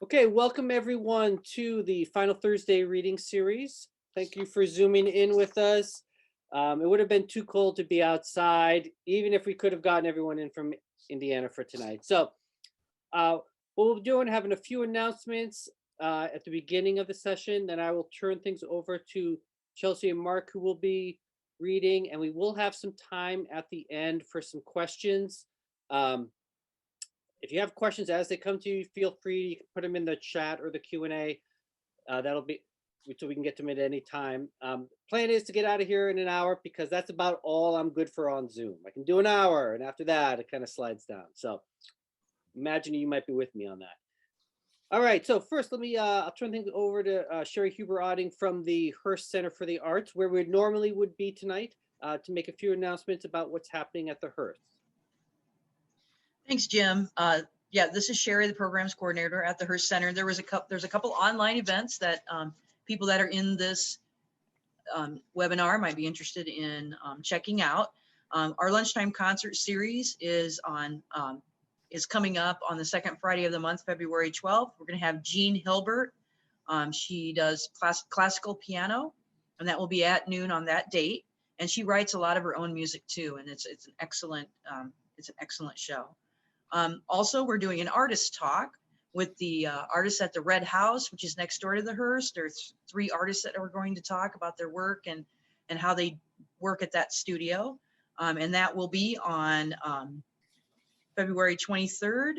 Okay, welcome everyone to the Final Thursday reading series. Thank you for zooming in with us. It would have been too cold to be outside, even if we could have gotten everyone in from Indiana for tonight. So, uh, what we'll be doing, having a few announcements at the beginning of the session. Then I will turn things over to Chelsea and Mark, who will be reading, and we will have some time at the end for some questions. Um, if you have questions as they come to you, feel free. You can put them in the chat or the Q&A. That'll be so we can get to them at any time. Plan is to get out of here in an hour because that's about all I'm good for on Zoom. I can do an hour, and after that, it kind of slides down. So imagine you might be with me on that. All right, so first, I'll turn things over to Sherry Huber-Otting from the Hearst Center for the Arts, where we normally would be tonight, to make a few announcements about what's happening at the Hearst. Thanks, Jim. Yeah, this is Sherry, the programs coordinator at the Hearst Center. There's a couple online events that people that are in this webinar might be interested in checking out. Our lunchtime concert series is coming up on the second Friday of the month, February 12th. We're going to have Jean Hilbert. She does classical piano, and that will be at noon on that date. And she writes a lot of her own music too, and it's an excellent show. Also, we're doing an artist talk with the artists at the Red House, which is next door to the Hearst. There's 3 artists that are going to talk about their work and how they work at that studio. And that will be on February 23rd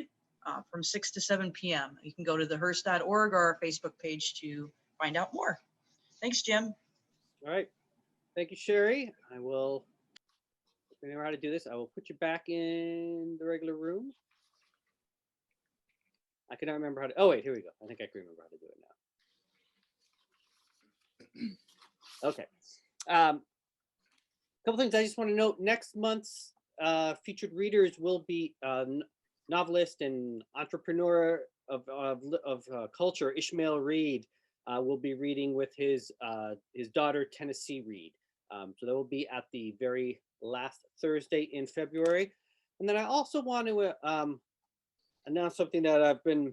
from 6 to 7 p.m. You can go to thehearst.org or our Facebook page to find out more. Thanks, Jim. All right. Thank you, Sherry. I will remember how to do this. I will put you back in the regular room. I cannot remember how to. Oh, wait, here we go. I think I can remember how to do it now. Okay. A couple things I just want to note. Next month's featured readers will be novelist and entrepreneur of culture, Ishmael Reed, will be reading with his daughter, Tennessee Reed. So that will be at the very last Thursday in February. And then I also want to announce something that I've been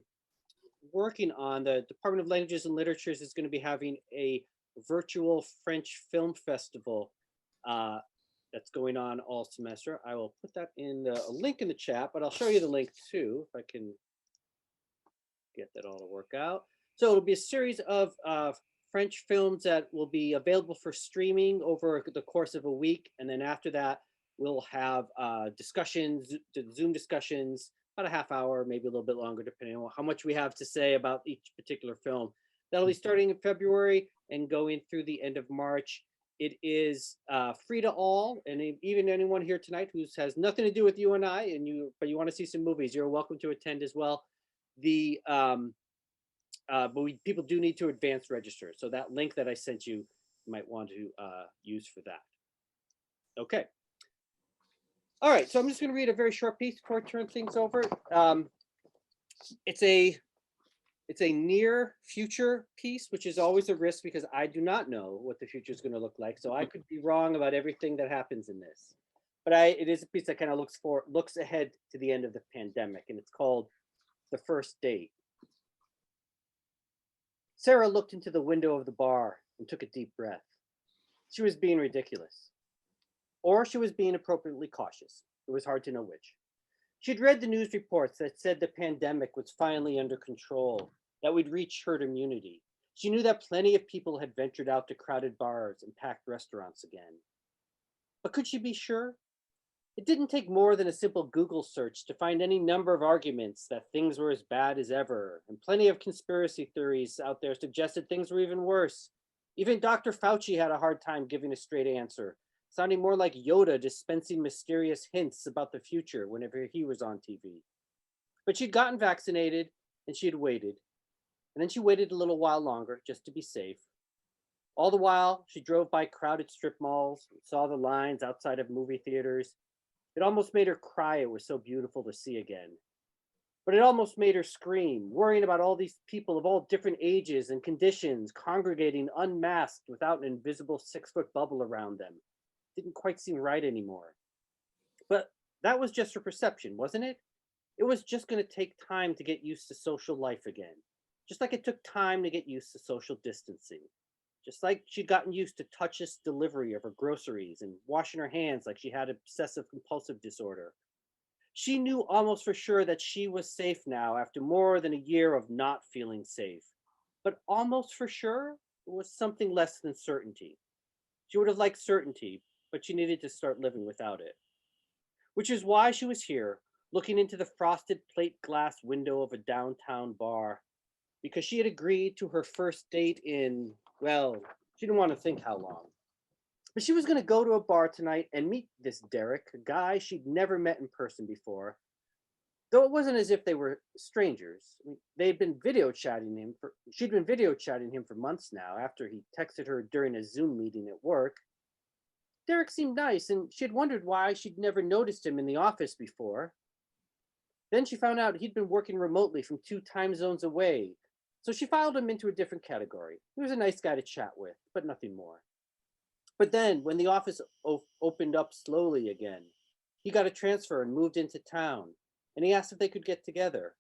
working on. The Department of Languages and Literatures is going to be having a virtual French film festival that's going on all semester. I will put that in a link in the chat, but I'll show you the link too, if I can get that all to work out. So it'll be a series of French films that will be available for streaming over the course of a week. And then after that, we'll have discussions, Zoom discussions, about a half hour, maybe a little bit longer, depending on how much we have to say about each particular film. That'll be starting in February and going through the end of March. It is free to all, and even anyone here tonight who has nothing to do with you and I, but you want to see some movies, you're welcome to attend as well. But people do need to advance register. So that link that I sent you might want to use for that. Okay. All right, so I'm just going to read a very short piece before I turn things over. It's a near future piece, which is always a risk because I do not know what the future is going to look like. So I could be wrong about everything that happens in this. But it is a piece that kind of looks ahead to the end of the pandemic, and it's called The First Date. Sarah looked into the window of the bar and took a deep breath. She was being ridiculous. Or she was being appropriately cautious. It was hard to know which. She'd read the news reports that said the pandemic was finally under control, that we'd reached herd immunity. She knew that plenty of people had ventured out to crowded bars and packed restaurants again. But could she be sure? It didn't take more than a simple Google search to find any number of arguments that things were as bad as ever, and plenty of conspiracy theories out there suggested things were even worse. Even Dr. Fauci had a hard time giving a straight answer, sounding more like Yoda dispensing mysterious hints about the future whenever he was on TV. But she'd gotten vaccinated, and she had waited. And then she waited a little while longer, just to be safe. All the while, she drove by crowded strip malls and saw the lines outside of movie theaters. It almost made her cry. It was so beautiful to see again. But it almost made her scream, worrying about all these people of all different ages and conditions congregating unmasked without an invisible 6-foot bubble around them. Didn't quite seem right anymore. But that was just her perception, wasn't it? It was just going to take time to get used to social life again. just like it took time to get used to social distancing. Just like she'd gotten used to touchless delivery of her groceries and washing her hands like she had obsessive compulsive disorder. She knew almost for sure that she was safe now after more than a year of not feeling safe. But almost for sure was something less than certainty. She would have liked certainty, but she needed to start living without it. Which is why she was here, looking into the frosted plate glass window of a downtown bar, because she had agreed to her first date in, well, she didn't want to think how long. But she was going to go to a bar tonight and meet this Derek, a guy she'd never met in person before, though it wasn't as if they were strangers. I mean, they'd been video chatting him for she'd been video chatting him for months now after he texted her during a Zoom meeting at work. Derek seemed nice, and she had wondered why she'd never noticed him in the office before. Then she found out he'd been working remotely from 2 time zones away, so she filed him into a different category. He was a nice guy to chat with, but nothing more. But then, when the office opened up slowly again, he got a transfer and moved into town, and he asked if they could get together.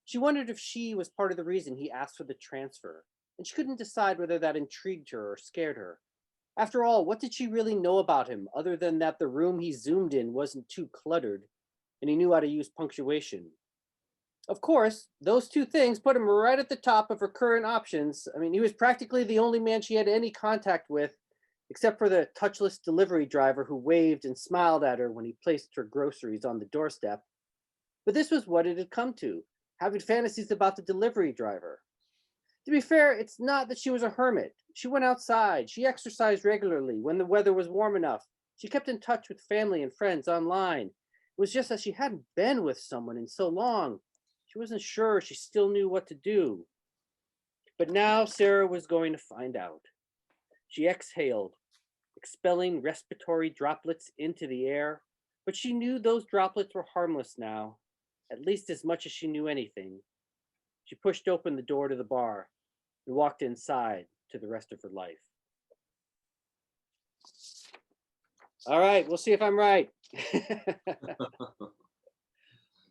She wondered if she was part of the reason he asked for the transfer, and she couldn't decide whether that intrigued her or scared her. After all, what did she really know about him other than that the room he zoomed in wasn't too cluttered and he knew how to use punctuation? Of course, those two things put him right at the top of her current options. I mean, he was practically the only man she had any contact with, except for the touchless delivery driver who waved and smiled at her when he placed her groceries on the doorstep. But this was what it had come to, having fantasies about the delivery driver. To be fair, it's not that she was a hermit. She went outside. She exercised regularly when the weather was warm enough. She kept in touch with family and friends online. It was just that she hadn't been with someone in so long. She wasn't sure she still knew what to do. But now Sarah was going to find out. She exhaled, expelling respiratory droplets into the air, but she knew those droplets were harmless now, at least as much as she knew anything. She pushed open the door to the bar and walked inside to the rest of her life. All right, we'll see if I'm right.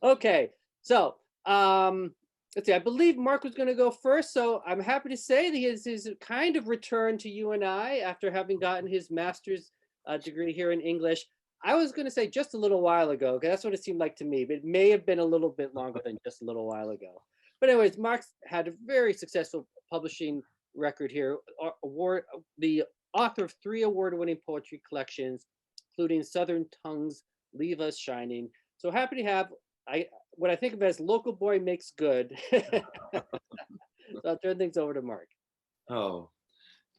Okay, so let's see. I believe Mark was going to go first, so I'm happy to say that he has his kind of return to you and I after having gotten his master's degree here in English. I was going to say just a little while ago, because that's what it seemed like to me, but it may have been a little bit longer than just a little while ago. But anyways, Mark's had a very successful publishing record here. The author of 3 award-winning poetry collections, including Southern Tongues, Leave Us Shining. So happy to have what I think of as local boy makes good. So I'll turn things over to Mark. Oh,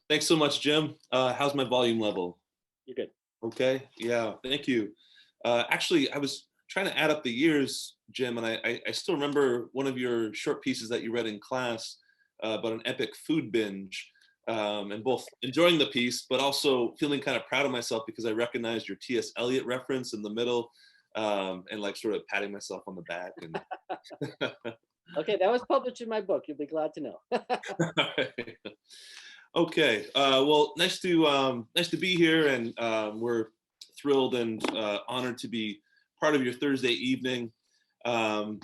thanks so much, Jim. How's my volume level? You're good. Okay, yeah, thank you. Actually, I was trying to add up the years, Jim, and I still remember one of your short pieces that you read in class about an epic food binge, and both enjoying the piece, but also feeling kind of proud of myself because I recognized your T.S. Eliot reference in the middle, and like sort of patting myself on the back. And Okay, that was published in my book. You'll be glad to know. Okay, well, nice to be here, and we're thrilled and honored to be part of your Thursday evening. As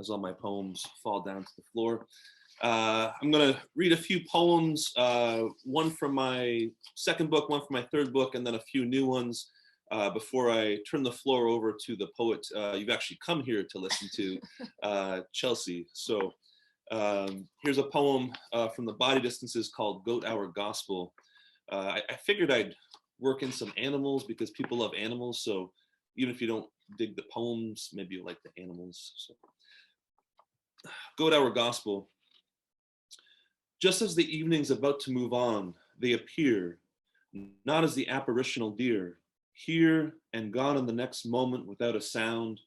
all my poems fall down to the floor, I'm going to read a few poems, one from my second book, one from my third book, and then a few new ones before I turn the floor over to the poet you've actually come here to listen to, Chelsea. So here's a poem from the Body Distances called Goat Hour Gospel. I figured I'd work in some animals because people love animals. So even if you don't dig the poems, maybe you like the animals. So, Goat Hour Gospel. Just as the evening's about to move on, they appear, not as the apparitional deer, here and gone in the next moment without a sound,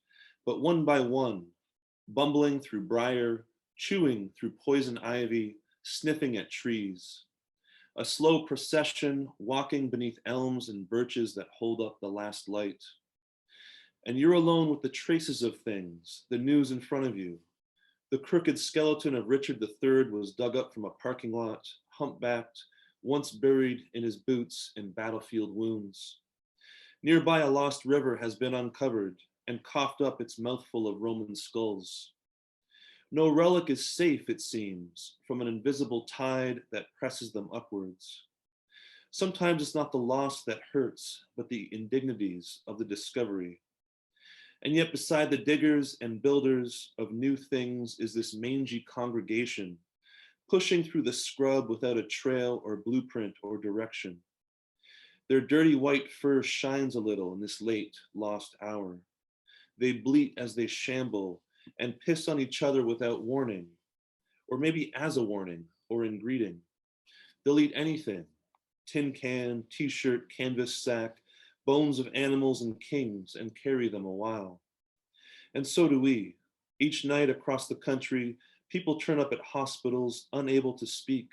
but one by one, bumbling through briar, chewing through poison ivy, sniffing at trees. A slow procession walking beneath elms and birches that hold up the last light. And you're alone with the traces of things, the news in front of you. The crooked skeleton of Richard III was dug up from a parking lot, humpbacked, once buried in his boots in battlefield wounds. Nearby, a lost river has been uncovered and coughed up its mouthful of Roman skulls. No relic is safe, it seems, from an invisible tide that presses them upwards. Sometimes it's not the loss that hurts, but the indignities of the discovery. And yet beside the diggers and builders of new things is this mangy congregation, pushing through the scrub without a trail or blueprint or direction. Their dirty white fur shines a little in this late, lost hour. They bleat as they shamble and piss on each other without warning, or maybe as a warning or in greeting. They'll eat anything, tin can, t-shirt, canvas sack, bones of animals and kings, and carry them a while. And so do we. Each night across the country, people turn up at hospitals unable to speak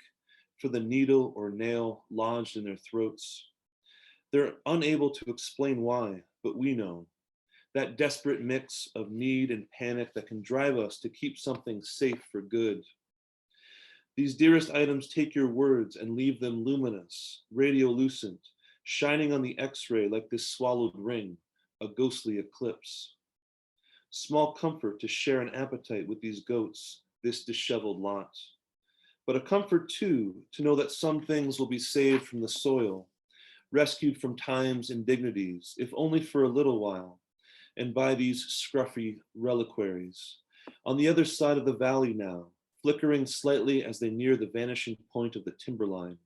for the needle or nail lodged in their throats. They're unable to explain why, but we know. That desperate mix of need and panic that can drive us to keep something safe for good. These dearest items take your words and leave them luminous, radiolucent, shining on the X-ray like this swallowed ring, a ghostly eclipse. Small comfort to share an appetite with these goats, this disheveled lot. But a comfort too, to know that some things will be saved from the soil, rescued from time's indignities, if only for a little while, and by these scruffy reliquaries. On the other side of the valley now, flickering slightly as they near the vanishing point of the timberline.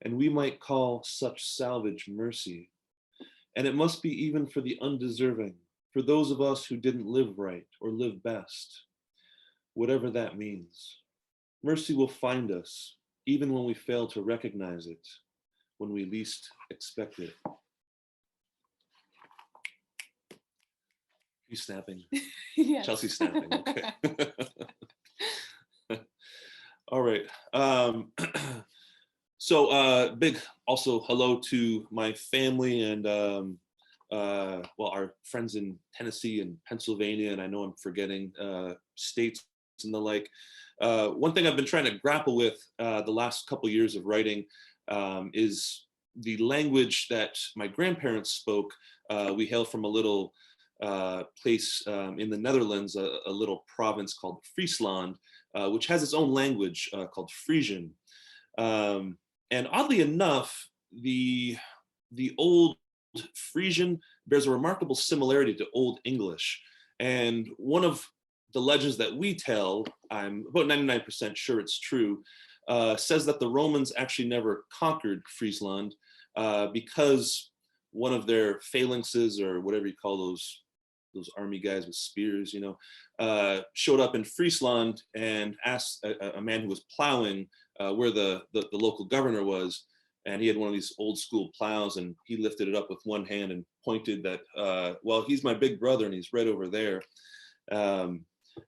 And we might call such salvage mercy. And it must be even for the undeserving, for those of us who didn't live right or live best, whatever that means. Mercy will find us, even when we fail to recognize it, when we least expect it. He's snapping. Yes. Chelsea's snapping. Okay. All right. So big also hello to my family and well, our friends in Tennessee and Pennsylvania, and I know I'm forgetting states and the like. One thing I've been trying to grapple with the last couple years of writing is the language that my grandparents spoke. We hail from a little place in the Netherlands, a little province called Friesland, which has its own language called Frisian. And oddly enough, the old Frisian bears a remarkable similarity to Old English. And one of the legends that we tell, I'm about 99% sure it's true, says that the Romans actually never conquered Friesland because one of their phalanxes, or whatever you call those army guys with spears, you know, showed up in Friesland and asked a man who was plowing where the local governor was, and he had one of these old school plows, and he lifted it up with one hand and pointed that, well, he's my big brother and he's right over there.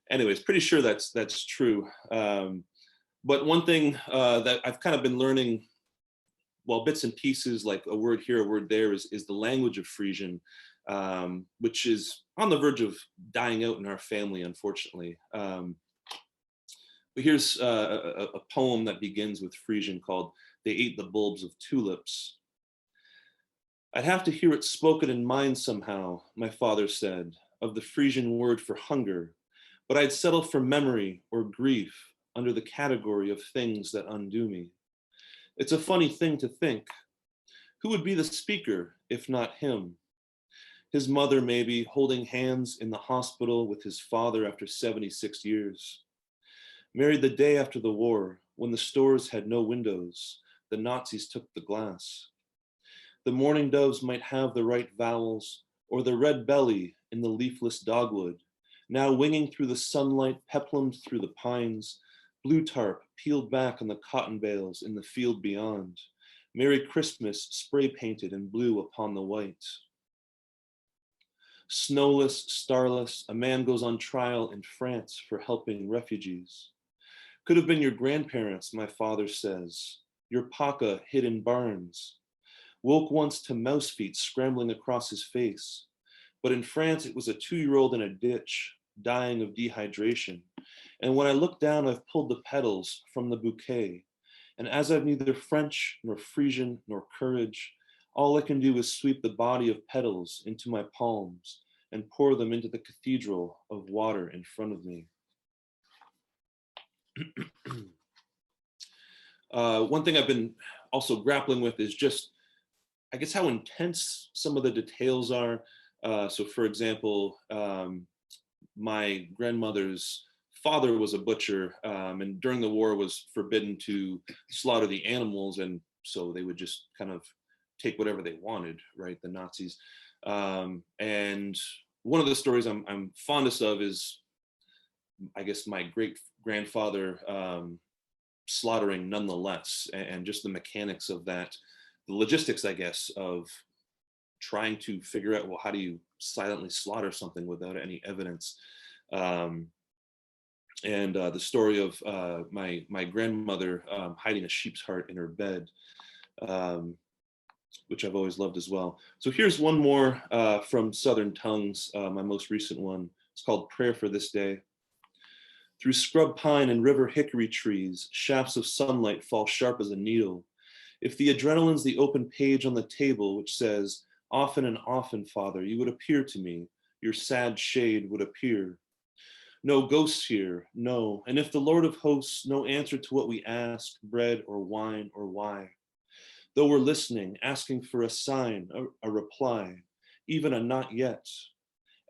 Anyways, pretty sure that's true. But one thing that I've kind of been learning, well, bits and pieces, like a word here, a word there, is the language of Frisian, which is on the verge of dying out in our family, unfortunately. But here's a poem that begins with Frisian called "They Ate the Bulbs of Tulips." I'd have to hear it spoken in mine somehow, my father said, of the Frisian word for hunger, but I'd settle for memory or grief under the category of things that undo me. It's a funny thing to think. Who would be the speaker if not him? His mother, maybe, holding hands in the hospital with his father after 76 years. Married the day after the war, when the stores had no windows, the Nazis took the glass. The mourning doves might have the right vowels, or the red belly in the leafless dogwood, now winging through the sunlight, peplumed through the pines, blue tarp peeled back on the cotton bales in the field beyond. Merry Christmas spray painted in blue upon the white. Snowless, starless, a man goes on trial in France for helping refugees. Could have been your grandparents, my father says. Your paka hid in barns. Woke once to mouse feet scrambling across his face. But in France, it was a 2-year-old in a ditch, dying of dehydration. And when I look down, I've pulled the petals from the bouquet. And as I've neither French nor Frisian nor courage, all I can do is sweep the body of petals into my palms and pour them into the cathedral of water in front of me. One thing I've been also grappling with is just, I guess, how intense some of the details are. So for example, my grandmother's father was a butcher, and during the war was forbidden to slaughter the animals, and so they would just kind of take whatever they wanted, right? The Nazis. And one of the stories I'm fondest of is, I guess, my great grandfather slaughtering nonetheless, and just the mechanics of that, the logistics, I guess, of trying to figure out, well, how do you silently slaughter something without any evidence? And the story of my grandmother hiding a sheep's heart in her bed, which I've always loved as well. So here's one more from Southern Tongues, my most recent one. It's called Prayer for This Day. Through scrub pine and river hickory trees, shafts of sunlight fall sharp as a needle. If the adrenaline's the open page on the table, which says, often and often, Father, you would appear to me, your sad shade would appear. No ghosts here, no. And if the Lord of hosts, no answer to what we ask, bread or wine or why. Though we're listening, asking for a sign, a reply, even a not yet.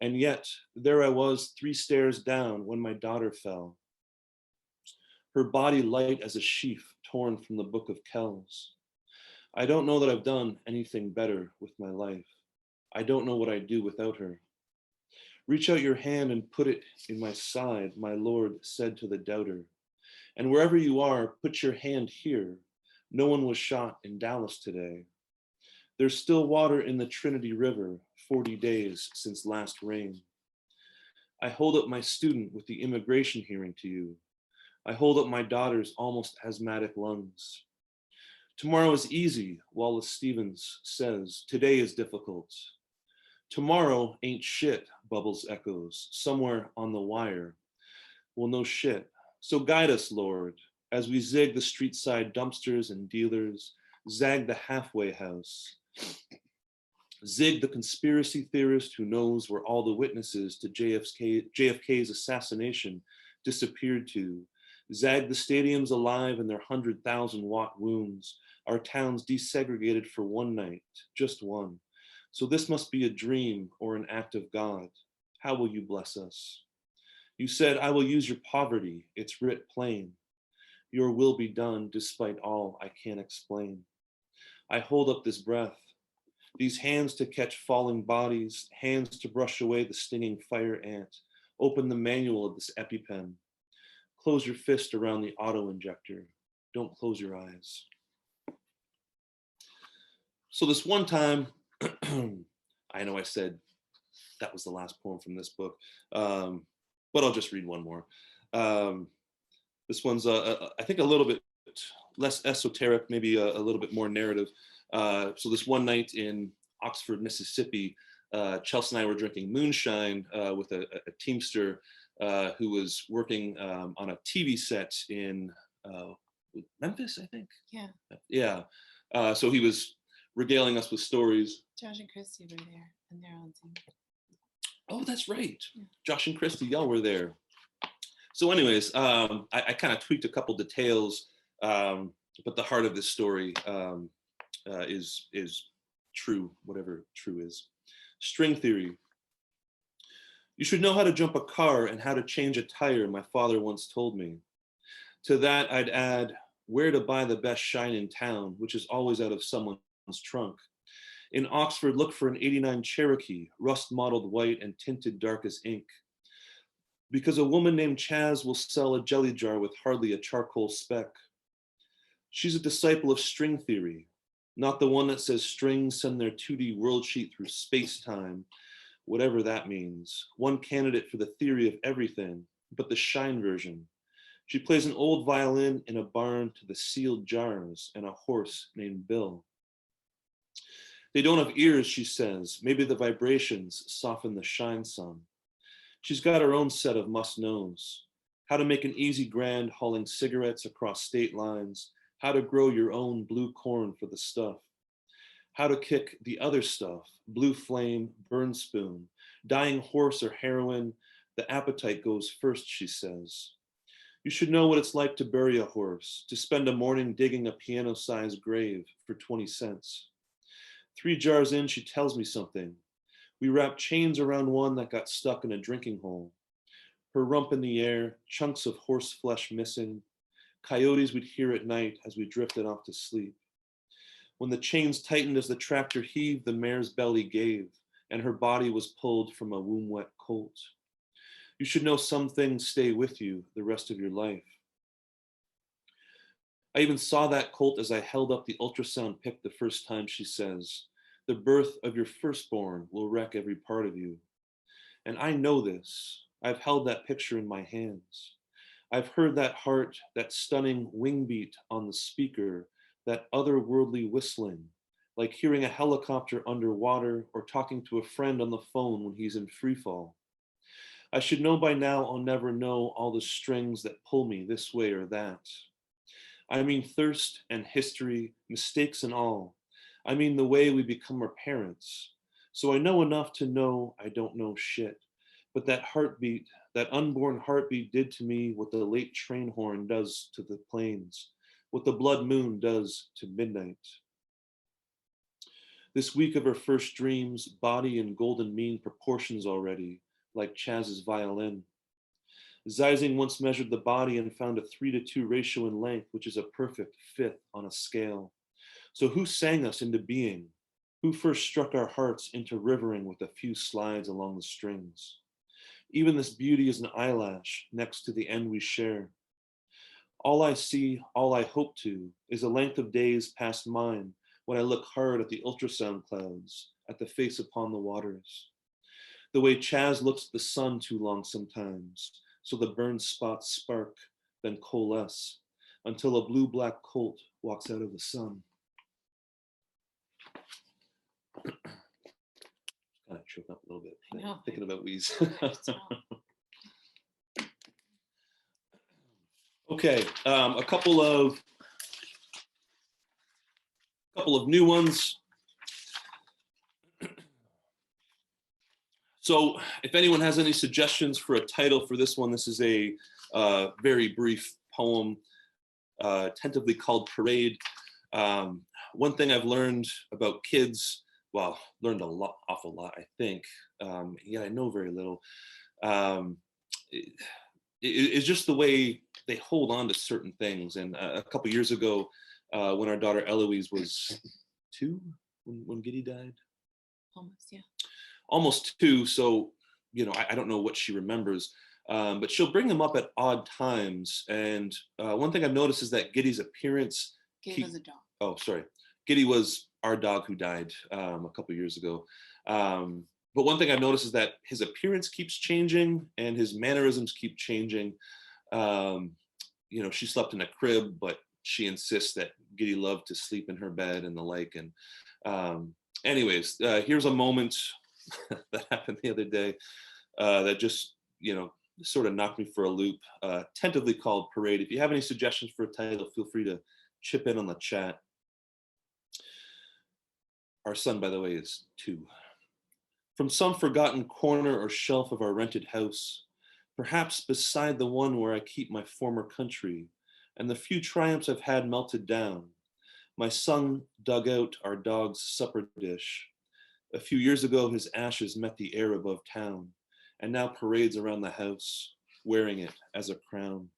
And yet, there I was 3 stairs down when my daughter fell. Her body light as a sheaf torn from the book of Kells. I don't know that I've done anything better with my life. I don't know what I'd do without her. Reach out your hand and put it in my side, my Lord said to the doubter. And wherever you are, put your hand here. No one was shot in Dallas today. There's still water in the Trinity River, 40 days since last rain. I hold up my student with the immigration hearing to you. I hold up my daughter's almost asthmatic lungs. Tomorrow is easy, Wallace Stevens says. Today is difficult. Tomorrow ain't shit, Bubbles echoes, somewhere on the wire. Well, no shit. So guide us, Lord, as we zig the street side dumpsters and dealers, zag the halfway house, zig the conspiracy theorist who knows where all the witnesses to JFK's assassination disappeared to, zag the stadiums alive in their 100,000-watt wounds, our towns desegregated for one night, just one. So this must be a dream or an act of God. How will you bless us? You said, I will use your poverty. It's writ plain. Your will be done despite all I can't explain. I hold up this breath, these hands to catch falling bodies, hands to brush away the stinging fire ant. Open the manual of this EpiPen. Close your fist around the auto injector. Don't close your eyes. So this one time, I know I said that was the last poem from this book, but I'll just read one more. This one's, I think, a little bit less esoteric, maybe a little bit more narrative. So this one night in Oxford, Mississippi, Chelsea and I were drinking moonshine with a Teamster who was working on a TV set in Memphis, I think. Yeah. Yeah. So he was regaling us with stories. Josh and Christy were there, and they're on Zoom. Oh, that's right. Yeah. Josh and Christy, y'all were there. So anyways, I kind of tweaked a couple details, but the heart of this story is true, whatever true is. String theory. You should know how to jump a car and how to change a tire, my father once told me. To that, I'd add where to buy the best shine in town, which is always out of someone's trunk. In Oxford, look for an 89 Cherokee, rust-mottled white and tinted dark as ink. Because a woman named Chaz will sell a jelly jar with hardly a charcoal speck. She's a disciple of string theory, not the one that says strings send their 2D world sheet through space-time, whatever that means. One candidate for the theory of everything, but the shine version. She plays an old violin in a barn to the sealed jars and a horse named Bill. They don't have ears, she says. Maybe the vibrations soften the shine some. She's got her own set of must-knows. How to make an easy grand hauling cigarettes across state lines. How to grow your own blue corn for the stuff. How to kick the other stuff. Blue flame, burn spoon. Dying horse or heroin. The appetite goes first, she says. You should know what it's like to bury a horse, to spend a morning digging a piano-sized grave for 20 cents. 3 jars in, she tells me something. We wrapped chains around one that got stuck in a drinking hole. Her rump in the air, chunks of horse flesh missing, coyotes we'd hear at night as we drifted off to sleep. When the chains tightened as the tractor heaved, the mare's belly gave, and her body was pulled from a womb-wet colt. You should know some things stay with you the rest of your life. I even saw that colt as I held up the ultrasound pic the first time, she says. The birth of your firstborn will wreck every part of you. And I know this. I've held that picture in my hands. I've heard that heart, that stunning wing beat on the speaker, that otherworldly whistling, like hearing a helicopter underwater or talking to a friend on the phone when he's in freefall. I should know by now I'll never know all the strings that pull me this way or that. I mean thirst and history, mistakes and all. I mean the way we become our parents. So I know enough to know I don't know shit. But that heartbeat, that unborn heartbeat did to me what the late train horn does to the plains, what the blood moon does to midnight. This week of her first dreams, body in golden mean proportions already, like Chaz's violin. Zeising once measured the body and found a 3:2 ratio in length, which is a perfect fifth on a scale. So who sang us into being? Who first struck our hearts into rivering with a few slides along the strings? Even this beauty is an eyelash next to the end we share. All I see, all I hope to, is a length of days past mine when I look hard at the ultrasound clouds, at the face upon the waters. The way Chaz looks at the sun too long sometimes, so the burned spots spark, then coalesce, until a blue-black colt walks out of the sun. Kind of choking up a little bit, I know. thinking about wheeze. Okay, a couple of new ones. So if anyone has any suggestions for a title for this one, this is a very brief poem, tentatively called Parade. One thing I've learned about kids, well, learned awful lot, I think, yet I know very little, is just the way they hold on to certain things. And a couple years ago, when our daughter Eloise was 2, when Giddy died, Almost, yeah. almost 2. So, you know, I don't know what she remembers, but she'll bring them up at odd times. And one thing I've noticed is that Giddy's appearance. Giddy was a dog. Oh, sorry. Giddy was our dog who died a couple years ago. But one thing I've noticed is that his appearance keeps changing and his mannerisms keep changing. You know, she slept in a crib, but she insists that Giddy loved to sleep in her bed and the like. And anyways, here's a moment that happened the other day that just, you know, sort of knocked me for a loop. Tentatively called Parade. If you have any suggestions for a title, feel free to chip in on the chat. Our son, by the way, is 2. From some forgotten corner or shelf of our rented house, perhaps beside the one where I keep my former country, and the few triumphs I've had melted down, my son dug out our dog's supper dish. A few years ago, his ashes met the air above town, and now parades around the house, wearing it as a crown.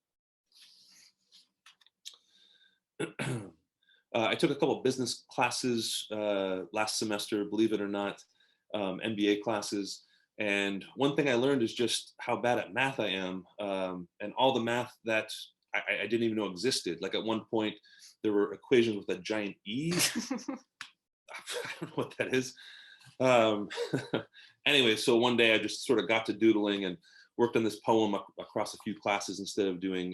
I took a couple of business classes last semester, believe it or not, MBA classes. And one thing I learned is just how bad at math I am, and all the math that I didn't even know existed. Like at one point, there were equations with a giant E. I don't know what that is. Anyway, so one day I just sort of got to doodling and worked on this poem across a few classes instead of doing,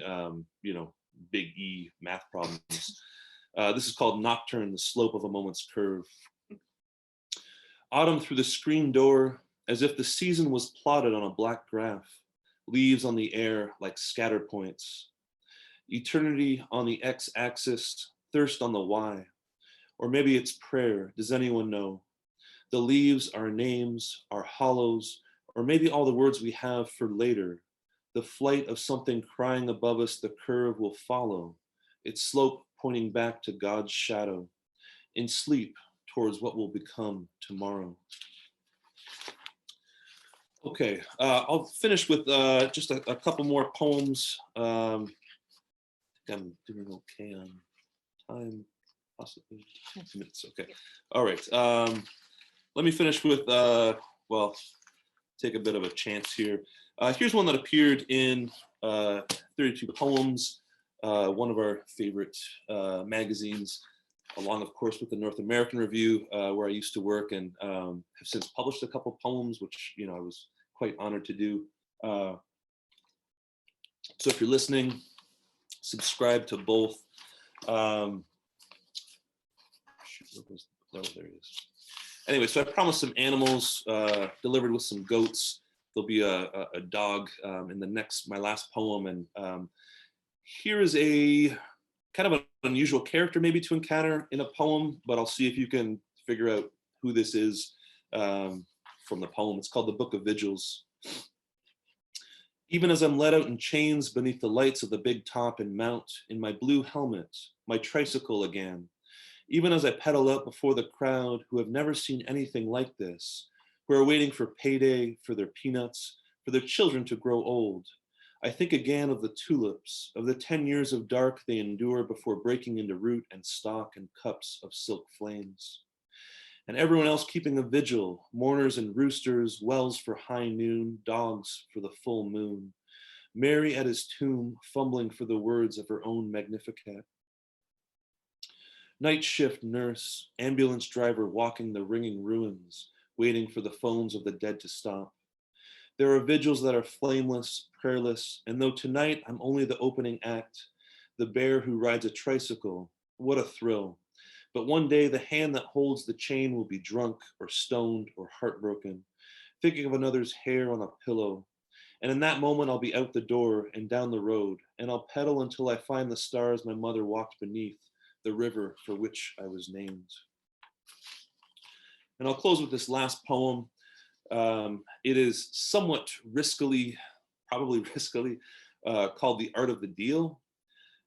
you know, big E math problems. This is called Nocturne, the Slope of a Moment's Curve. Autumn through the screen door, as if the season was plotted on a black graph, leaves on the air like scatter points. Eternity on the x-axis, thirst on the y. Or maybe it's prayer, does anyone know? The leaves are names, are hollows, or maybe all the words we have for later. the flight of something crying above us, the curve will follow, its slope pointing back to God's shadow, in sleep towards what will become tomorrow. Okay, I'll finish with just a couple more poems. I think I'm doing okay on time, possibly 2 minutes. Okay, all right. Let me finish with, well, take a bit of a chance here. Here's one that appeared in 32 Poems, one of our favorite magazines, along, of course, with the North American Review, where I used to work, and have since published a couple poems, which I was quite honored to do. So if you're listening, subscribe to both. Shoot, oh, there it is. Anyway, so I promised some animals, delivered with some goats. There'll be a dog in my last poem, and here is a kind of an unusual character maybe to encounter in a poem, but I'll see if you can figure out who this is from the poem. It's called The Book of Vigils. Even as I'm let out in chains beneath the lights of the big top and mount in my blue helmet, my tricycle again, even as I pedal out before the crowd who have never seen anything like this, who are waiting for payday, for their peanuts, for their children to grow old, I think again of the tulips, of the 10 years of dark they endure before breaking into root and stalk and cups of silk flames. And everyone else keeping a vigil, mourners and roosters, wells for high noon, dogs for the full moon, Mary at his tomb, fumbling for the words of her own Magnificat. Night shift nurse, ambulance driver walking the ringing ruins, waiting for the phones of the dead to stop. There are vigils that are flameless, prayerless, and though tonight I'm only the opening act, the bear who rides a tricycle, what a thrill. But one day the hand that holds the chain will be drunk or stoned or heartbroken, thinking of another's hair on a pillow. And in that moment I'll be out the door and down the road, and I'll pedal until I find the stars my mother walked beneath, the river for which I was named. And I'll close with this last poem. It is somewhat riskily, probably riskily, called The Art of the Deal.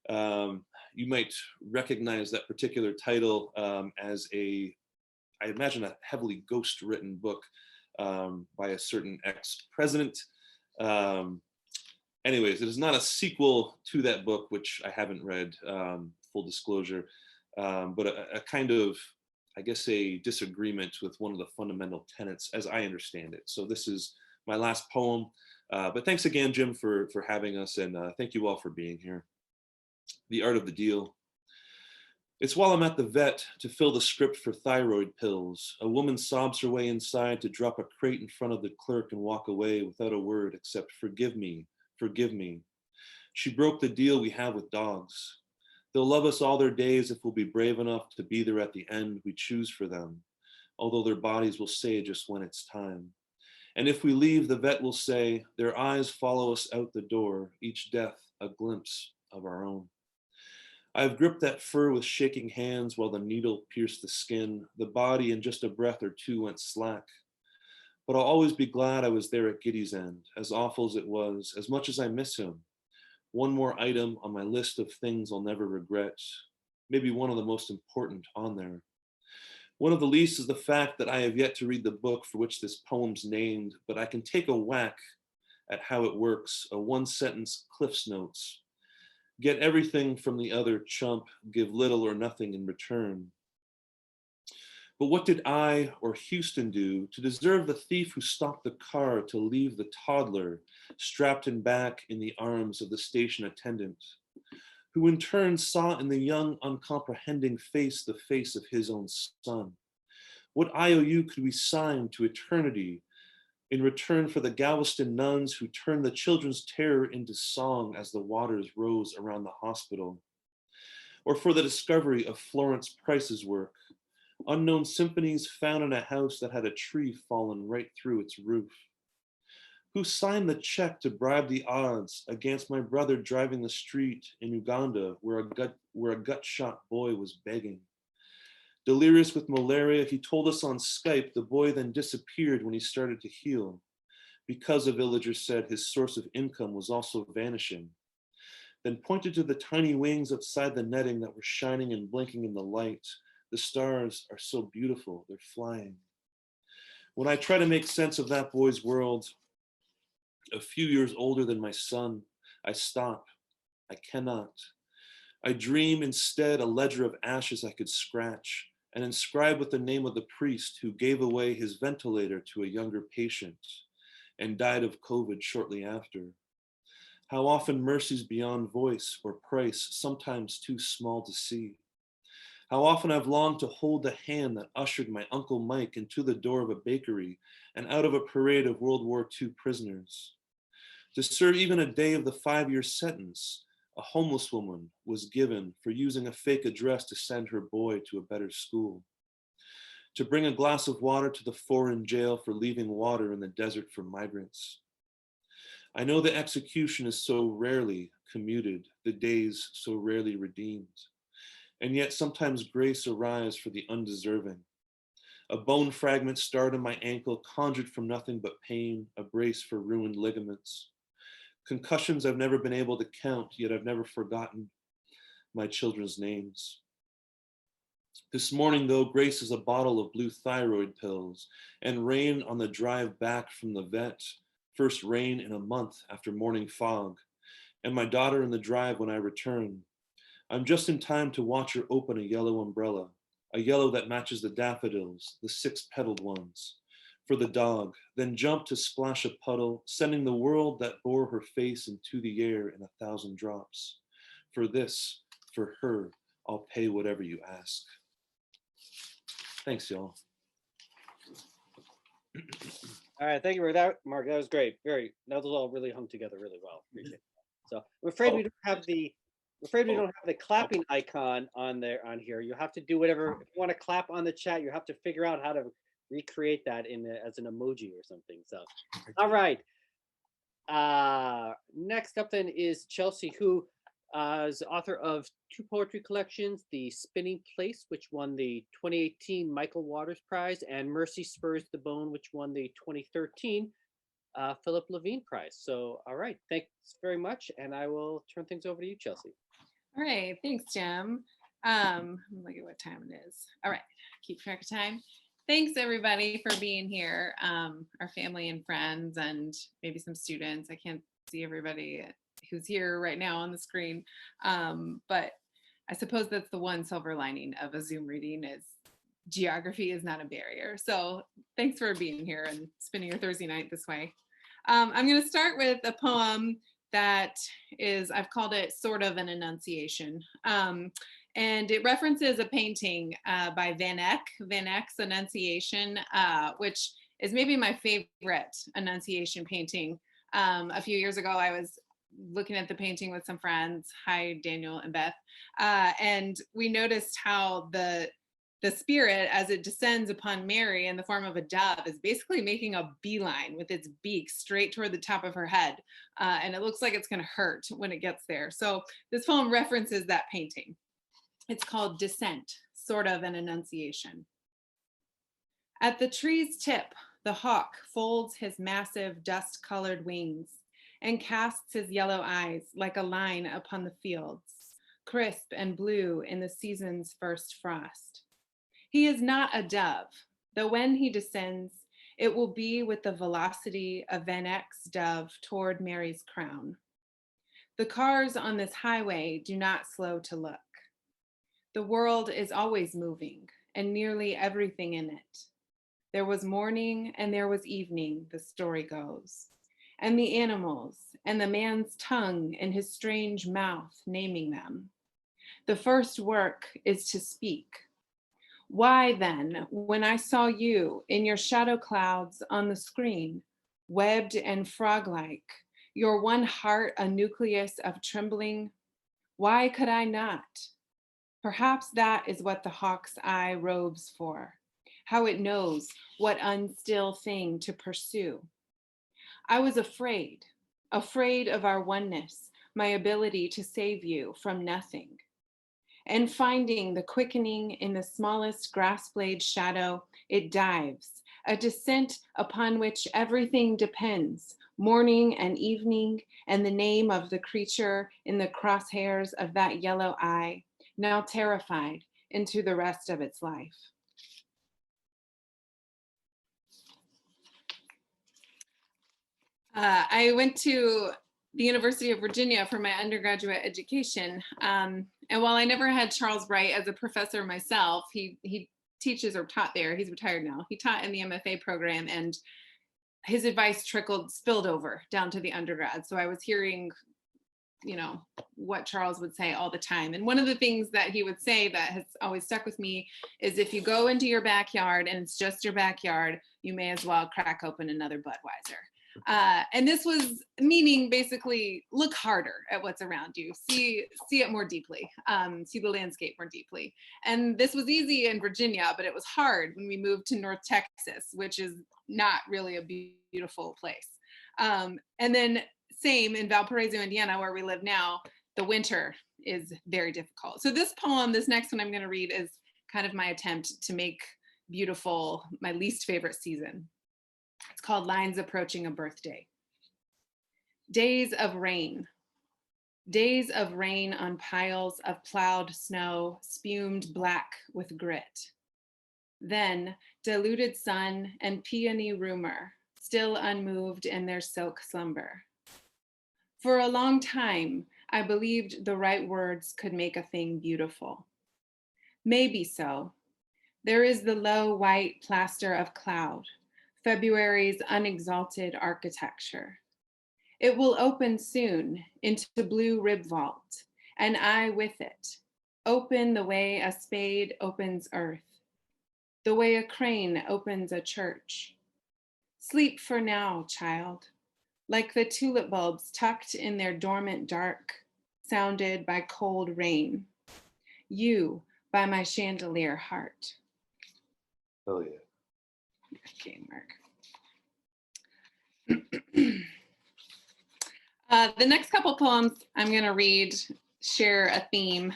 You might recognize that particular title as I imagine, a heavily ghost-written book by a certain ex-president. Anyways, it is not a sequel to that book, which I haven't read, full disclosure, but a kind of, I guess, a disagreement with one of the fundamental tenets as I understand it. So this is my last poem, but thanks again, Jim, for having us, and thank you all for being here. The Art of the Deal. It's while I'm at the vet to fill the script for thyroid pills. A woman sobs her way inside to drop a crate in front of the clerk and walk away without a word except forgive me, forgive me. She broke the deal we have with dogs. They'll love us all their days if we'll be brave enough to be there at the end we choose for them, although their bodies will say just when it's time. And if we leave, the vet will say, their eyes follow us out the door, each death a glimpse of our own. I've gripped that fur with shaking hands while the needle pierced the skin. The body in just a breath or two went slack. But I'll always be glad I was there at Giddy's end, as awful as it was, as much as I miss him. One more item on my list of things I'll never regret. Maybe one of the most important on there. One of the least is the fact that I have yet to read the book for which this poem's named, but I can take a whack at how it works, a one-sentence Cliff's Notes. Get everything from the other chump, give little or nothing in return. But what did I or Houston do to deserve the thief who stopped the car to leave the toddler strapped in back in the arms of the station attendant, who in turn saw in the young, uncomprehending face the face of his own son? What IOU could we sign to eternity in return for the Galveston nuns who turned the children's terror into song as the waters rose around the hospital? Or for the discovery of Florence Price's work, unknown symphonies found in a house that had a tree fallen right through its roof? Who signed the check to bribe the odds against my brother driving the street in Uganda where a gut-shot boy was begging? Delirious with malaria, he told us on Skype the boy then disappeared when he started to heal, Because, a villager said, his source of income was also vanishing. Then pointed to the tiny wings outside the netting that were shining and blinking in the light. The stars are so beautiful, they're flying. When I try to make sense of that boy's world, a few years older than my son, I stop. I cannot. I dream instead a ledger of ashes I could scratch and inscribe with the name of the priest who gave away his ventilator to a younger patient and died of COVID shortly after. How often mercies beyond voice or price, sometimes too small to see. How often I've longed to hold the hand that ushered my Uncle Mike into the door of a bakery and out of a parade of World War II prisoners. To serve even a day of the 5-year sentence, a homeless woman was given for using a fake address to send her boy to a better school. To bring a glass of water to the foreign jail for leaving water in the desert for migrants. I know the execution is so rarely commuted, the days so rarely redeemed. And yet sometimes grace arrives for the undeserving. A bone fragment starred in my ankle, conjured from nothing but pain, a brace for ruined ligaments. Concussions I've never been able to count, yet I've never forgotten my children's names. This morning, though, Grace is a bottle of blue thyroid pills and rain on the drive back from the vet. First rain in a month after morning fog, and my daughter in the drive when I return. I'm just in time to watch her open a yellow umbrella, a yellow that matches the daffodils, the 6-petaled ones, for the dog, then jump to splash a puddle, sending the world that bore her face into the air in 1,000 drops. For this, for her, I'll pay whatever you ask. Thanks, y'all. All right, thank you for that, Mark. That was great. That was all really hung together really well. Appreciate it. So I'm afraid we don't have the clapping icon on here. You have to do whatever. If you want to clap on the chat, you have to figure out how to recreate that as an emoji or something. So, all right. Next up then is Chelsea, who is author of 2 poetry collections, The Spinning Place, which won the 2018 Michael Waters Prize, and Mercy Spurs the Bone, which won the 2013 Philip Levine Prize. So, all right, thanks very much, and I will turn things over to you, Chelsea. All right, thanks, Jim. Look at what time it is. All right, keep track of time. Thanks everybody for being here, our family and friends, and maybe some students. I can't see everybody who's here right now on the screen, but I suppose that's the one silver lining of a Zoom reading is geography is not a barrier. So thanks for being here and spending your Thursday night this way. I'm going to start with a poem that is, I've called it sort of an enunciation. And it references a painting by Van Eyck, Van Eyck's Annunciation, which is maybe my favorite Annunciation painting. A few years ago, I was looking at the painting with some friends, hi Daniel and Beth, and we noticed how the spirit, as it descends upon Mary in the form of a dove, is basically making a beeline with its beak straight toward the top of her head. And it looks like it's going to hurt when it gets there. So this poem references that painting. It's called Descent, sort of an enunciation. At the tree's tip, the hawk folds his massive dust-colored wings and casts his yellow eyes like a line upon the fields, crisp and blue in the season's first frost. He is not a dove, though when he descends, it will be with the velocity of Van Eyck's dove toward Mary's crown. The cars on this highway do not slow to look. The world is always moving, and nearly everything in it. There was morning and there was evening, the story goes, and the animals, and the man's tongue in his strange mouth naming them. The first work is to speak. Why then, when I saw you in your shadow clouds on the screen, webbed and frog-like, your one heart a nucleus of trembling, why could I not? Perhaps that is what the hawk's eye robes for, how it knows what unstill thing to pursue. I was afraid of our oneness, my ability to save you from nothing. And finding the quickening in the smallest grass blade shadow, it dives, a descent upon which everything depends, morning and evening, and the name of the creature in the crosshairs of that yellow eye, now terrified into the rest of its life. I went to the University of Virginia for my undergraduate education. And while I never had Charles Wright as a professor myself, he teaches or taught there. He's retired now. He taught in the MFA program, and his advice spilled over down to the undergrad. So I was hearing, what Charles would say all the time. And one of the things that he would say that has always stuck with me is, if you go into your backyard and it's just your backyard, you may as well crack open another Budweiser. And this was meaning basically look harder at what's around you, see it more deeply, see the landscape more deeply. And this was easy in Virginia, but it was hard when we moved to North Texas, which is not really a beautiful place. And then same in Valparaiso, Indiana, where we live now, the winter is very difficult. So this next one I'm going to read, is kind of my attempt to make beautiful my least favorite season. It's called Lines Approaching a Birthday. Days of rain on piles of plowed snow, spumed black with grit. Then diluted sun and peony rumor, still unmoved in their silk slumber. For a long time, I believed the right words could make a thing beautiful. Maybe so. There is the low white plaster of cloud, February's unexalted architecture. It will open soon into blue rib vault, and I with it, open the way a spade opens earth, the way a crane opens a church. Sleep for now, child, like the tulip bulbs tucked in their dormant dark, sounded by cold rain. You by my chandelier heart. Oh yeah. Okay, Mark. The next couple poems I'm going to read share a theme.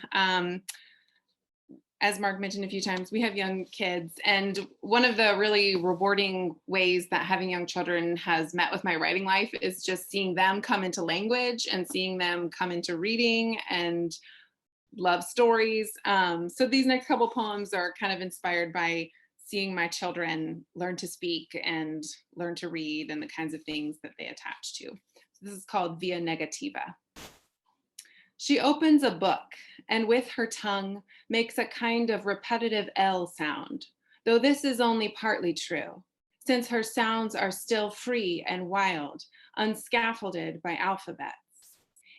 As Mark mentioned a few times, we have young kids, and one of the really rewarding ways that having young children has met with my writing life is just seeing them come into language and seeing them come into reading and love stories. So these next couple poems are kind of inspired by seeing my children learn to speak and learn to read and the kinds of things that they attach to. So this is called Via Negativa. She opens a book and with her tongue makes a kind of repetitive L sound, though this is only partly true, since her sounds are still free and wild, unscaffolded by alphabets.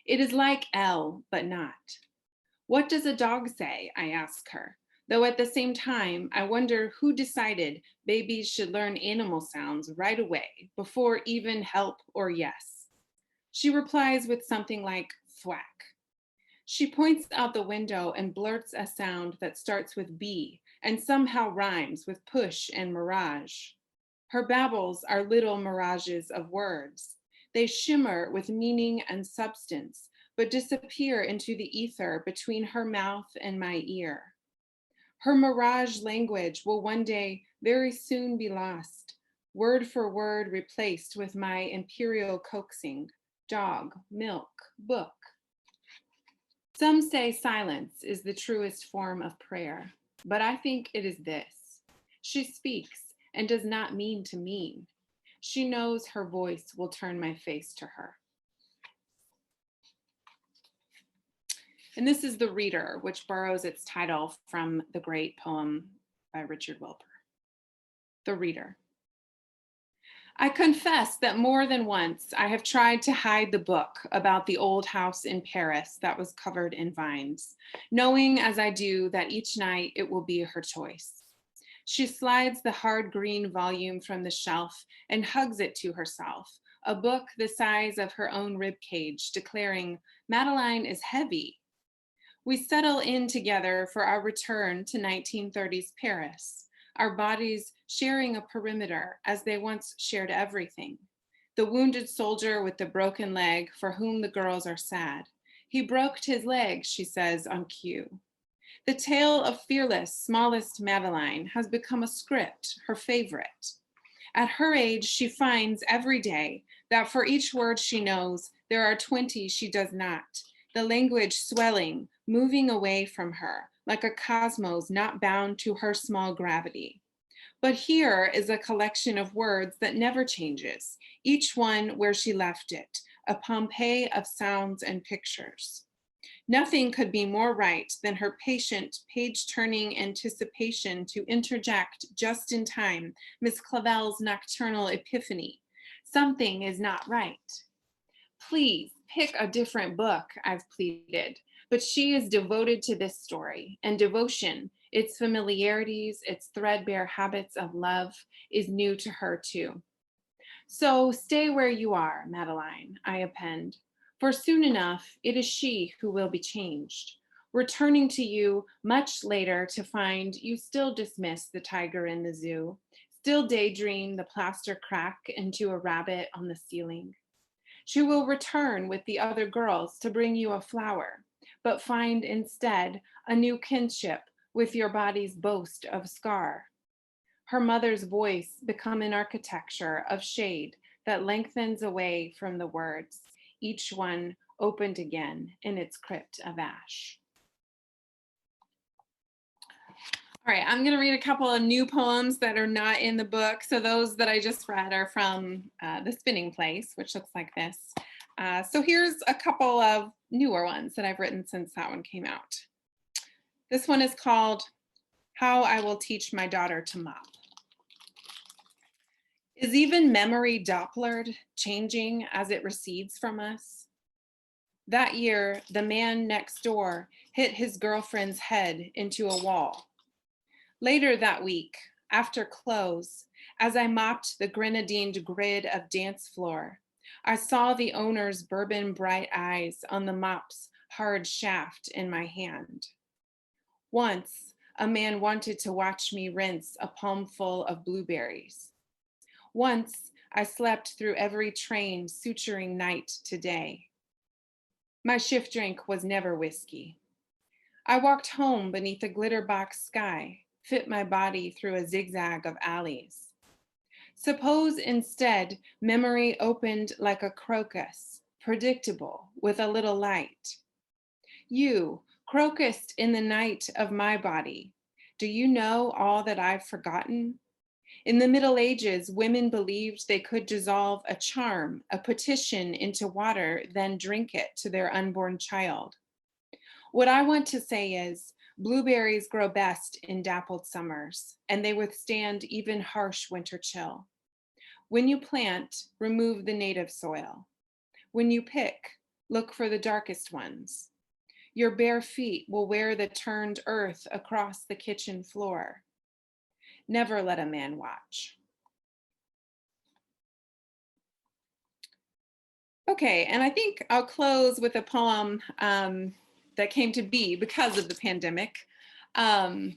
It is like L, but not. What does a dog say? I ask her, though at the same time, I wonder who decided babies should learn animal sounds right away, before even help or yes. She replies with something like thwack. She points out the window and blurts a sound that starts with B and somehow rhymes with push and mirage. Her babbles are little mirages of words. They shimmer with meaning and substance, but disappear into the ether between her mouth and my ear. Her mirage language will one day very soon be lost, word for word replaced with my imperial coaxing, dog, milk, book. Some say silence is the truest form of prayer, but I think it is this. She speaks and does not mean to mean. She knows her voice will turn my face to her. And this is The Reader, which borrows its title from the great poem by Richard Wilbur. The Reader. I confess that more than once I have tried to hide the book about the old house in Paris that was covered in vines, knowing as I do that each night it will be her choice. She slides the hard green volume from the shelf and hugs it to herself, a book the size of her own ribcage, declaring, "Madeline is heavy." We settle in together for our return to 1930s Paris, our bodies sharing a perimeter as they once shared everything. The wounded soldier with the broken leg for whom the girls are sad. He broke his leg, she says on cue. The tale of fearless, smallest Madeline has become a script, her favorite. At her age, she finds every day that for each word she knows, there are 20 she does not. The language swelling, moving away from her, like a cosmos not bound to her small gravity. But here is a collection of words that never changes, each one where she left it, a Pompeii of sounds and pictures. Nothing could be more right than her patient, page-turning anticipation to interject just in time Miss Clavel's nocturnal epiphany. Something is not right. Please pick a different book, I've pleaded, but she is devoted to this story, and devotion, its familiarities, its threadbare habits of love, is new to her too. So stay where you are, Madeline, I append, for soon enough it is she who will be changed, returning to you much later to find you still dismiss the tiger in the zoo, still daydream the plaster crack into a rabbit on the ceiling. She will return with the other girls to bring you a flower, but find instead a new kinship with your body's boast of scar. Her mother's voice become an architecture of shade that lengthens away from the words, each one opened again in its crypt of ash. All right, I'm gonna read a couple of new poems that are not in the book. So those that I just read are from The Spinning Place, which looks like this. So here's a couple of newer ones that I've written since that one came out. This one is called How I Will Teach My Daughter to Mop. Is even memory Dopplered, changing as it recedes from us? That year, the man next door hit his girlfriend's head into a wall. Later that week, after close, as I mopped the grenadined grid of dance floor, I saw the owner's bourbon bright eyes on the mop's hard shaft in my hand. Once, a man wanted to watch me rinse a palmful of blueberries. Once, I slept through every train suturing night to day. My shift drink was never whiskey. I walked home beneath a glitter box sky, fit my body through a zigzag of alleys. Suppose instead memory opened like a crocus, predictable with a little light. You, crocused in the night of my body, do you know all that I've forgotten? In the Middle Ages, women believed they could dissolve a charm, a petition into water, then drink it to their unborn child. What I want to say is, blueberries grow best in dappled summers, and they withstand even harsh winter chill. When you plant, remove the native soil. When you pick, look for the darkest ones. Your bare feet will wear the turned earth across the kitchen floor. Never let a man watch. Okay, and I think I'll close with a poem that came to be because of the pandemic. No,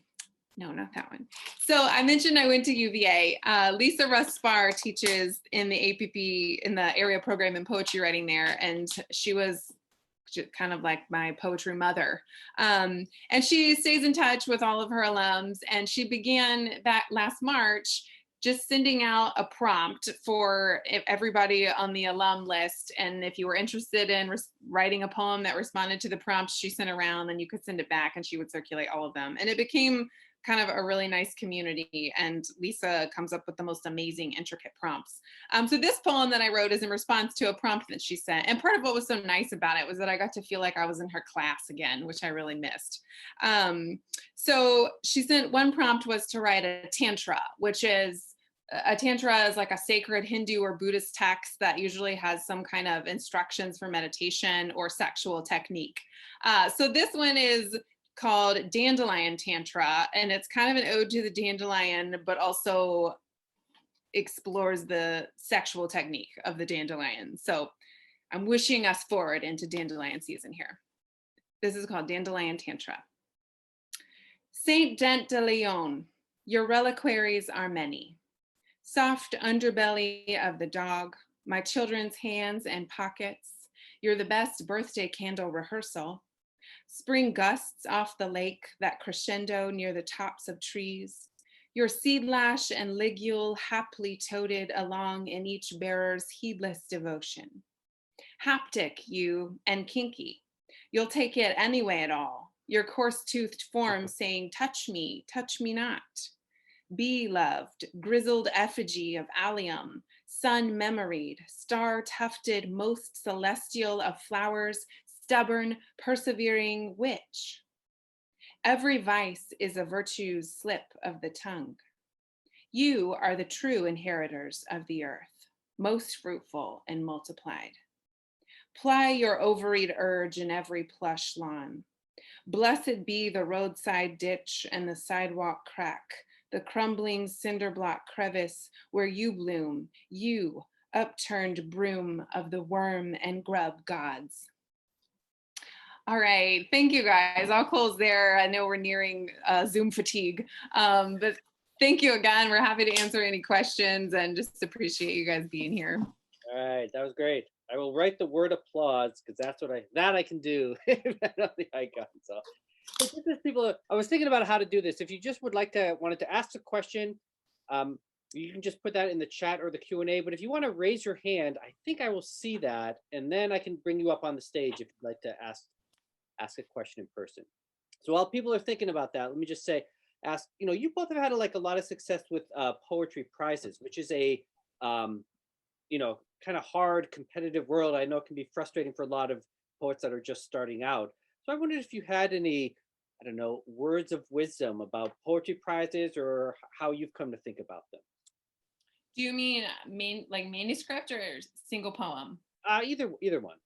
not that one. So I mentioned I went to UVA. Lisa Russ-Spar teaches in the APP, in the area program in poetry writing there, and she was kind of like my poetry mother. And she stays in touch with all of her alums, and she began that last March just sending out a prompt for everybody on the alum list. And if you were interested in writing a poem that responded to the prompts she sent around, then you could send it back and she would circulate all of them. And it became kind of a really nice community, and Lisa comes up with the most amazing, intricate prompts. So this poem that I wrote is in response to a prompt that she sent. And part of what was so nice about it was that I got to feel like I was in her class again, which I really missed. So she sent, one prompt was to write a tantra, which is, a tantra is like a sacred Hindu or Buddhist text that usually has some kind of instructions for meditation or sexual technique. So this one is called Dandelion Tantra, and it's kind of an ode to the dandelion, but also explores the sexual technique of the dandelion. So I'm wishing us forward into dandelion season here. This is called Dandelion Tantra. Saint Dent de Leon, your reliquaries are many. Soft underbelly of the dog, my children's hands and pockets, you're the best birthday candle rehearsal. Spring gusts off the lake that crescendo near the tops of trees. Your seed lash and ligule haply toted along in each bearer's heedless devotion. Haptic, you, and kinky. You'll take it anyway at all. Your coarse-toothed form saying, touch me not. Be loved, grizzled effigy of allium, sun memoried, star tufted, most celestial of flowers, stubborn, persevering witch. Every vice is a virtue's slip of the tongue. You are the true inheritors of the earth, most fruitful and multiplied. Ply your ovaried urge in every plush lawn. Blessed be the roadside ditch and the sidewalk crack, the crumbling cinder block crevice where you bloom, you, upturned broom of the worm and grub gods. All right, thank you guys. I'll close there. I know we're nearing Zoom fatigue, but thank you again. We're happy to answer any questions and just appreciate you guys being here. All right, that was great. I will write the word applause because that's what I can do. On the icon. So people, I was thinking about how to do this. If you just wanted to ask a question, you can just put that in the chat or the Q&A. But if you want to raise your hand, I think I will see that, and then I can bring you up on the stage if you'd like to ask a question in person. So while people are thinking about that, let me just say, you both have had a lot of success with poetry prizes, which is a kind of hard competitive world. I know it can be frustrating for a lot of poets that are just starting out. So I wondered if you had any, I don't know, words of wisdom about poetry prizes or how you've come to think about them. Do you mean manuscript or single poem? Either one.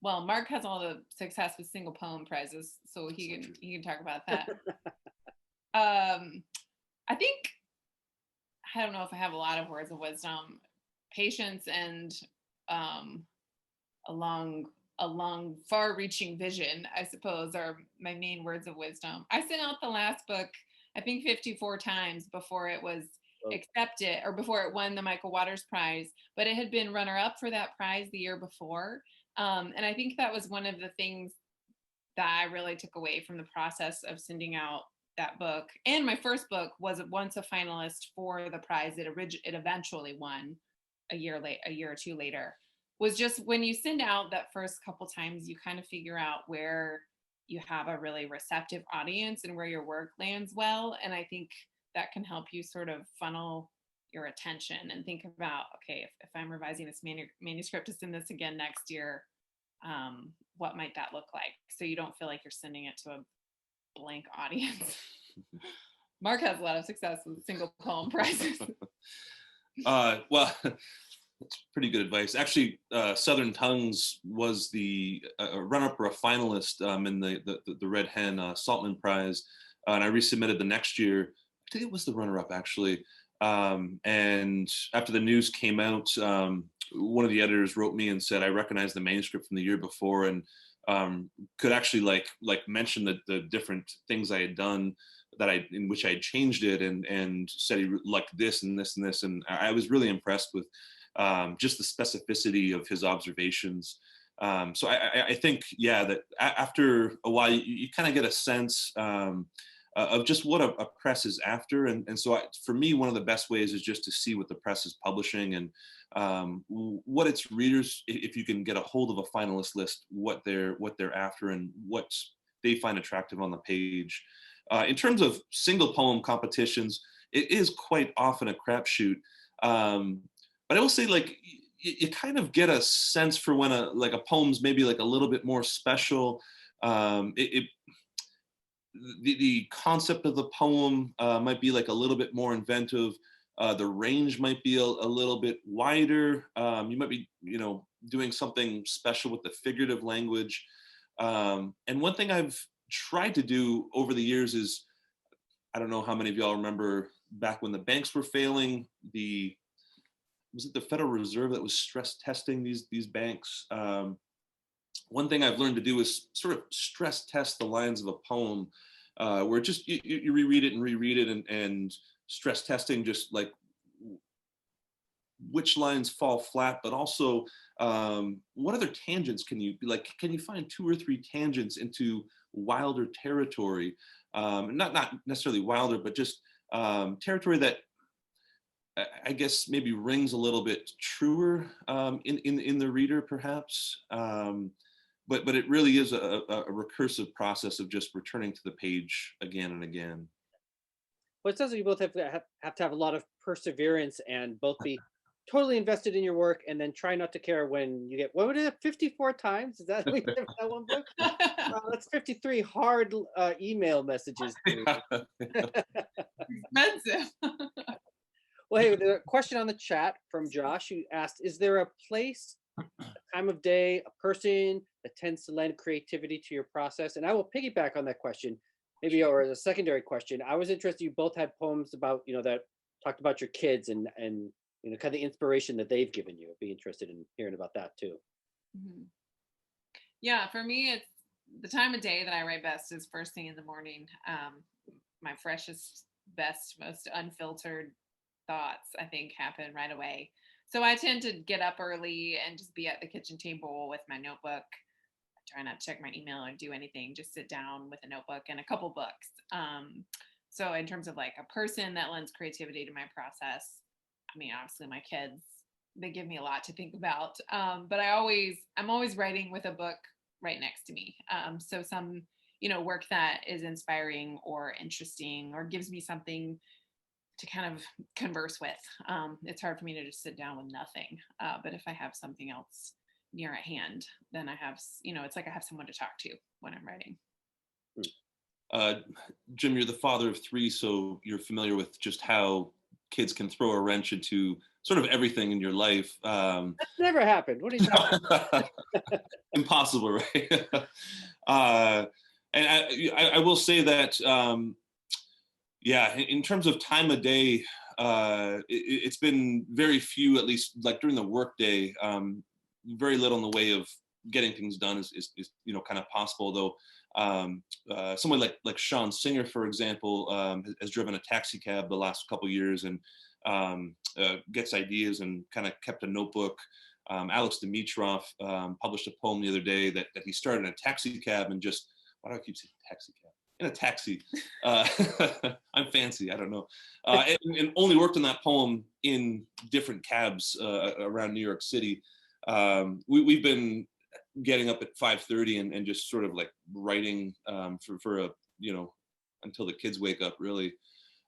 Well, Mark has all the success with single poem prizes, so he can talk about that. I think, I don't know if I have a lot of words of wisdom. Patience and a long far-reaching vision, I suppose, are my main words of wisdom. I sent out the last book, I think 54 times before it was accepted or before it won the Michael Waters Prize, but it had been runner-up for that prize the year before. And I think that was one of the things that I really took away from the process of sending out that book. And my first book was once a finalist for the prize it eventually won a year or two later. Was just when you send out that first couple times, you kind of figure out where you have a really receptive audience and where your work lands well. And I think that can help you sort of funnel your attention and think about, okay, if I'm revising this manuscript to send this again next year, what might that look like? So you don't feel like you're sending it to a blank audience. Mark has a lot of success with single poem prizes. Well, that's pretty good advice. Actually, Southern Tongues was the runner-up or a finalist in the Red Hen Saltman Prize, and I resubmitted the next year. I think it was the runner-up actually. And after the news came out, one of the editors wrote me and said I recognized the manuscript from the year before and could actually like mention the different things I had done in which I had changed it and said he liked this and this and this, and I was really impressed with just the specificity of his observations. So I think, yeah, that after a while you kind of get a sense of just what a press is after, and so for me, one of the best ways is just to see what the press is publishing and what its readers, if you can get a hold of a finalist list, what they're after and what they find attractive on the page. In terms of single poem competitions, it is quite often a crapshoot. But I will say, like, you kind of get a sense for when a poem's maybe like a little bit more special. The concept of the poem might be like a little bit more inventive. The range might be a little bit wider. You might be, doing something special with the figurative language. And one thing I've tried to do over the years is, I don't know how many of y'all remember back when the banks were failing, was it the Federal Reserve that was stress testing these banks? One thing I've learned to do is sort of stress test the lines of a poem, where just you reread it and stress testing just like which lines fall flat, but also what other tangents can you find 2 or 3 tangents into wilder territory? Not necessarily wilder, but just territory that I guess maybe rings a little bit truer in the reader, perhaps. But it really is a recursive process of just returning to the page again and again. Well, it sounds like you both have to have a lot of perseverance and both be totally invested in your work and then try not to care when you get, what would it, 54 times? Is that what you did with that one book? That's 53 hard email messages. Expensive. Well, hey, the question on the chat from Josh, who asked, is there a place, a time of day, a person that tends to lend creativity to your process? And I will piggyback on that question, maybe, or as a secondary question. I was interested, you both had poems about, that talked about your kids and kind of the inspiration that they've given you. I'd be interested in hearing about that too. Mhm. Yeah, for me, it's the time of day that I write best is first thing in the morning. My freshest, best, most unfiltered thoughts, I think, happen right away. So I tend to get up early and just be at the kitchen table with my notebook. I try not to check my email or do anything, just sit down with a notebook and a couple books. So in terms of like a person that lends creativity to my process, I mean, obviously my kids, they give me a lot to think about. But I'm always writing with a book right next to me. So some, work that is inspiring or interesting or gives me something to kind of converse with. It's hard for me to just sit down with nothing. But if I have something else near at hand, then I have, it's like I have someone to talk to when I'm writing. Jim, you're the father of 3, so you're familiar with just how kids can throw a wrench into sort of everything in your life. That's never happened. What are you talking about? Impossible, right? And I will say that, in terms of time of day, it's been very few, at least like during the workday, very little in the way of getting things done is kind of possible, though. Someone like Sean Singer, for example, has driven a taxi cab the last couple of years and gets ideas and kind of kept a notebook. Alex Dimitrov published a poem the other day that he started in a taxi cab and just, why do I keep saying taxi cab? In a taxi. I'm fancy, I don't know. And only worked on that poem in different cabs around New York City. We've been getting up at 5:30 and just sort of like writing for a, until the kids wake up, really.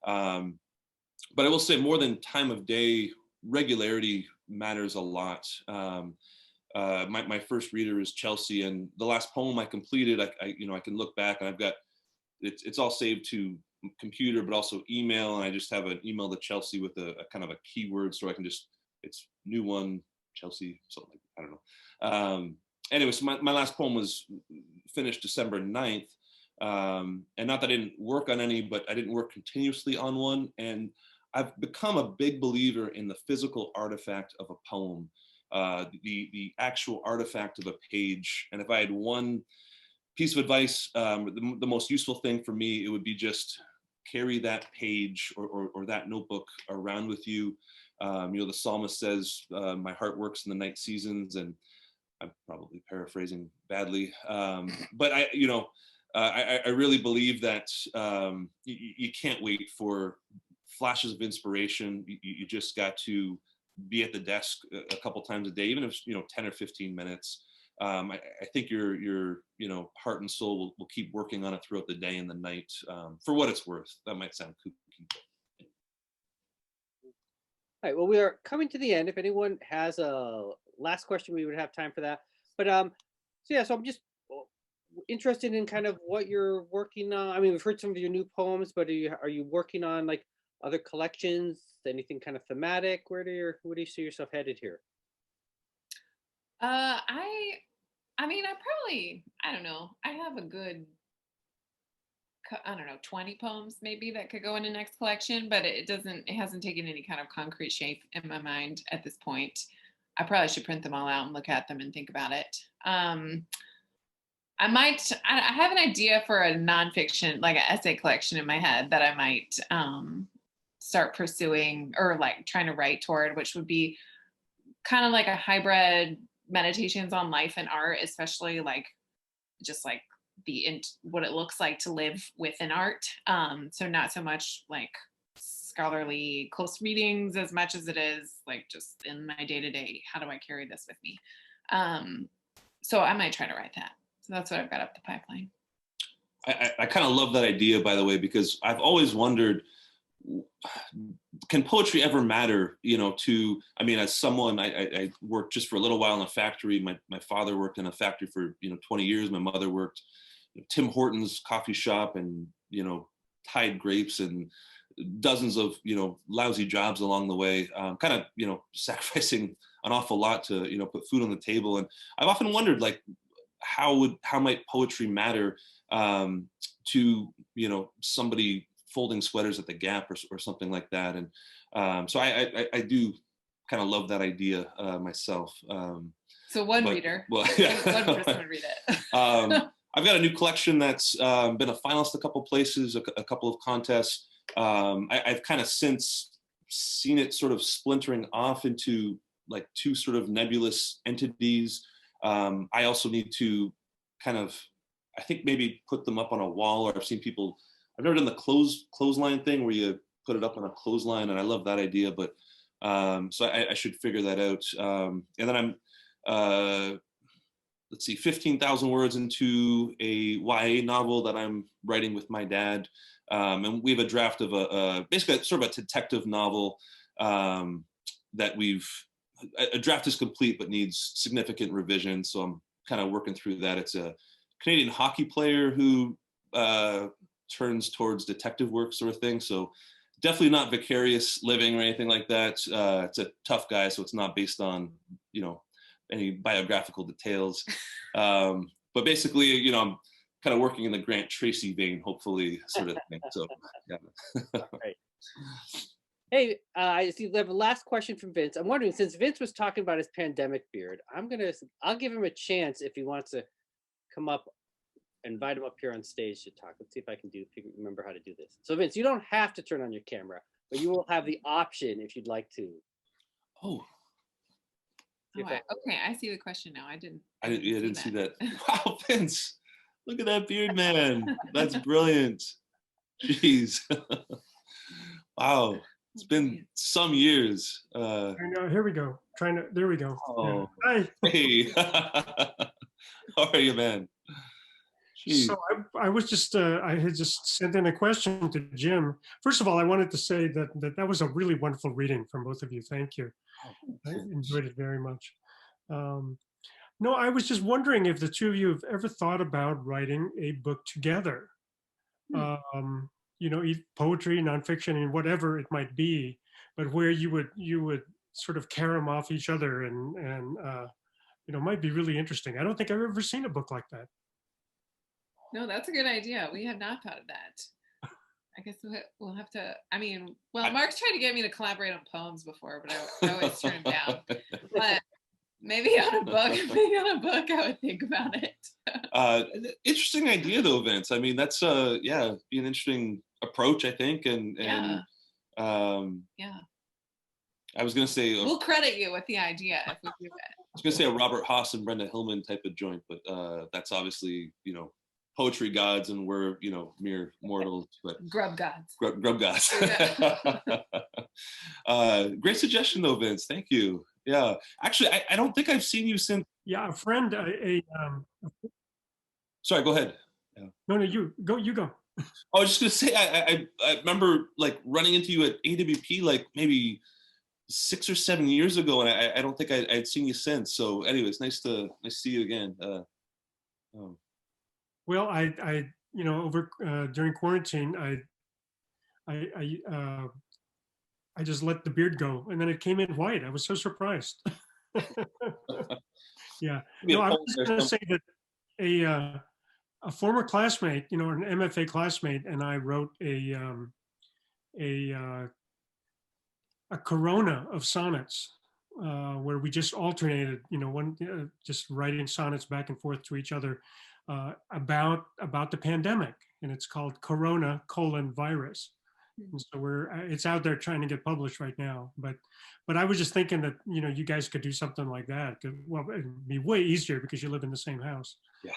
But I will say, more than time of day, regularity matters a lot. My first reader is Chelsea, and the last poem I completed, I can look back and I've got, it's all saved to computer, but also email. And I just have an email to Chelsea with a kind of a keyword, so I can just, it's new one, Chelsea, something like that. I don't know. Anyway, so my last poem was finished December 9th. And not that I didn't work on any, but I didn't work continuously on one. And I've become a big believer in the physical artifact of a poem, the actual artifact of a page. And if I had one piece of advice, the most useful thing for me, it would be just carry that page or that notebook around with you. The psalmist says, my heart works in the night seasons, and I'm probably paraphrasing badly. But I really believe that you can't wait for flashes of inspiration. You just got to be at the desk a couple times a day, even if 10 or 15 minutes. I think your heart and soul will keep working on it throughout the day and the night. For what it's worth, that might sound kooky. All right, well, we are coming to the end. If anyone has a last question, we would have time for that. But so I'm just interested in kind of what you're working on. I mean, we've heard some of your new poems, but are you working on like other collections? Anything kind of thematic? Where do you see yourself headed here? I don't know. I have a good, 20 poems maybe that could go in the next collection, but it hasn't taken any kind of concrete shape in my mind at this point. I probably should print them all out and look at them and think about it. I have an idea for a nonfiction, like an essay collection in my head that I might start pursuing or like trying to write toward, which would be kind of like a hybrid meditations on life and art, especially like just like what it looks like to live within art. So not so much like scholarly close readings as much as it is like just in my day-to-day, how do I carry this with me? So I might try to write that. So that's what I've got up the pipeline. I kind of love that idea, by the way, because I've always wondered, can poetry ever matter, to, I mean, as someone, I worked just for a little while in a factory. My father worked in a factory for, 20 years. My mother worked Tim Hortons coffee shop and, Tide grapes and dozens of, lousy jobs along the way, kind of, sacrificing an awful lot to, put food on the table. And I've often wondered, like, how might poetry matter to, somebody folding sweaters at the Gap or something like that. And so I do kind of love that idea myself. So one but- reader, well, one person would read it. I've got a new collection that's been a finalist a couple places, a couple of contests. I've kind of since seen it sort of splintering off into like two sort of nebulous entities. I also need to kind of, I think maybe put them up on a wall, or I've seen people, I've never done the clothesline thing where you put it up on a clothesline, and I love that idea, but so I should figure that out. And then I'm, let's see, 15,000 words into a YA novel that I'm writing with my dad. And we have a draft of basically sort of a detective novel that a draft is complete but needs significant revision. So I'm kind of working through that. It's a Canadian hockey player who turns towards detective work sort of thing. So definitely not vicarious living or anything like that. It's a tough guy, so it's not based on, any biographical details. But basically, I'm kind of working in the Grant Tracy vein, hopefully, sort of thing. So, yeah. Right. Hey, I see we have a last question from Vince. I'm wondering, since Vince was talking about his pandemic beard, I'll give him a chance if he wants to come up, invite him up here on stage to talk. Let's see if I can remember how to do this. So Vince, you don't have to turn on your camera, but you will have the option if you'd like to. Oh, Okay, I see the question now. I didn't see that. Wow, Vince, look at that beard, man. That's brilliant. Jeez. Wow. It's been some years. I know, here we go. There we go. Oh. Yeah. Hi. Hey. How are you, man? Jeez. So I was just, I had just sent in a question to Jim. First of all, I wanted to say that was a really wonderful reading from both of you. Thank you. I enjoyed it very much. No, I was just wondering if the two of you have ever thought about writing a book together. Poetry, nonfiction, and whatever it might be, but where you would sort of carom off each other and might be really interesting. I don't think I've ever seen a book like that. No, that's a good idea. We have not thought of that. I guess we'll have to, Mark's tried to get me to collaborate on poems before, but I always turn him down. But maybe on a book, I would think about it. Interesting idea though, Vince. I mean, that's be an interesting approach, I think. And yeah. I was gonna say we'll credit you with the idea if we do it. I was gonna say a Robert Haas and Brenda Hillman type of joint, but that's obviously, poetry gods, and we're, mere mortals, but grub gods. Grub gods. Yeah. Great suggestion though, Vince. Thank you. Yeah. Actually, I don't think I've seen you since. Yeah, a friend, Sorry, go ahead. Yeah. No, you go. I was just gonna say, I remember like running into you at AWP like maybe 6 or 7 years ago, and I don't think I'd seen you since. So, anyways, nice to see you again. Well, I over during quarantine, I just let the beard go, and then it came in white. I was so surprised. Yeah. No, I was going to say that a former classmate, an MFA classmate, and I wrote a corona of sonnets where we just alternated, just writing sonnets back and forth to each other about the pandemic, and it's called Corona: Virus. And so it's out there trying to get published right now. But I was just thinking that you guys could do something like that. Well, it'd be way easier because you live in the same house. Yeah.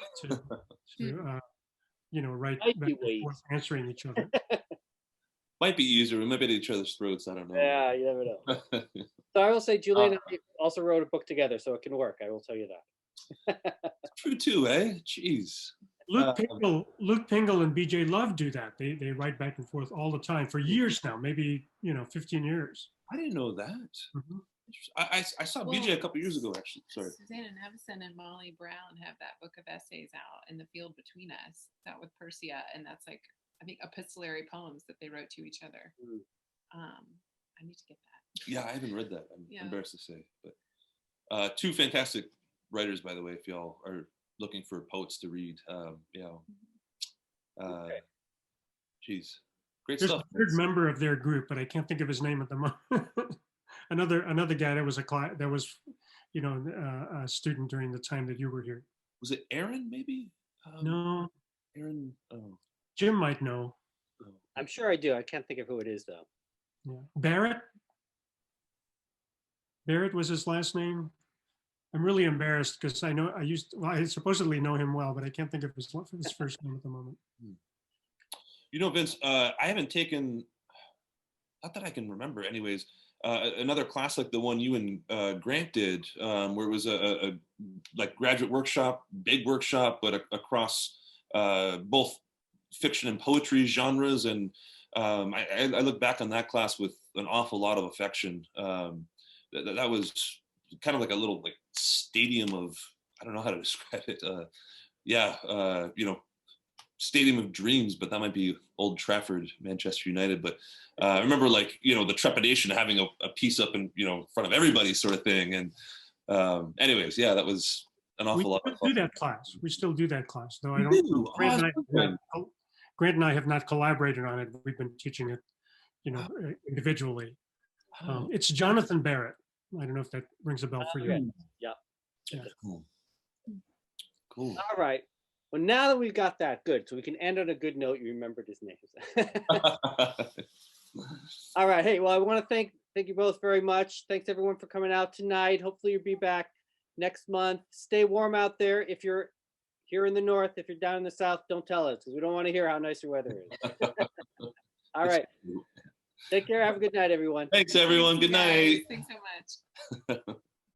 To write Might back be and forth, answering each other. Might be easier. We might be at each other's throats. I don't know. Yeah, you never know. So I will say, Julie and I also wrote a book together, so it can work. I will tell you that. True too, eh? Jeez. Luke Pingle and BJ Love do that. They write back and forth all the time for years now, maybe 15 years. I didn't know that. Mhm. I saw BJ a couple years ago, actually. Sorry. Susanna Nevison and Molly Brown have that book of essays out, In the Field Between Us. That with Persia, and that's like, I think, epistolary poems that they wrote to each other. Mm. I need to get that. Yeah, I haven't read that. I'm Yeah. embarrassed to say, but two fantastic writers, by the way. If y'all are looking for poets to read, Okay. Geez, great There's stuff. a third member of their group, but I can't think of his name at the moment. another guy that was a student during the time that you were here. Was it Aaron? Maybe. No, Aaron. Oh. Jim might know. I'm sure I do. I can't think of who it is though. Yeah. Barrett. Barrett was his last name. I'm really embarrassed because I supposedly know him well, but I can't think of his first name at the moment. Vince, I haven't taken, not that I can remember anyways, another class like the one you and Grant did, where it was a like graduate workshop, big workshop, but across both fiction and poetry genres. And I look back on that class with an awful lot of affection. That was kind of like a little like stadium of, I don't know how to describe it. Stadium of dreams, but that might be Old Trafford, Manchester United. But I remember the trepidation of having a piece up in front of everybody sort of thing. And anyways, yeah, that was an awful lot. We still do that class. We still do that class, though. I You don't. do? Grant and I have not collaborated on it. We've been teaching it, individually. It's Jonathan Barrett. I don't know if that rings a bell for you. Okay. Yeah. Cool. All right. Well, now that we've got that, good. So we can end on a good note. You remembered his name. All right. Hey, well, I want to thank you both very much. Thanks everyone for coming out tonight. Hopefully you'll be back next month. Stay warm out there. If you're here in the north, if you're down in the south, don't tell us because we don't want to hear how nice your weather is. All right. Take care. Have a good night, everyone. Thanks, everyone. Good night. Thanks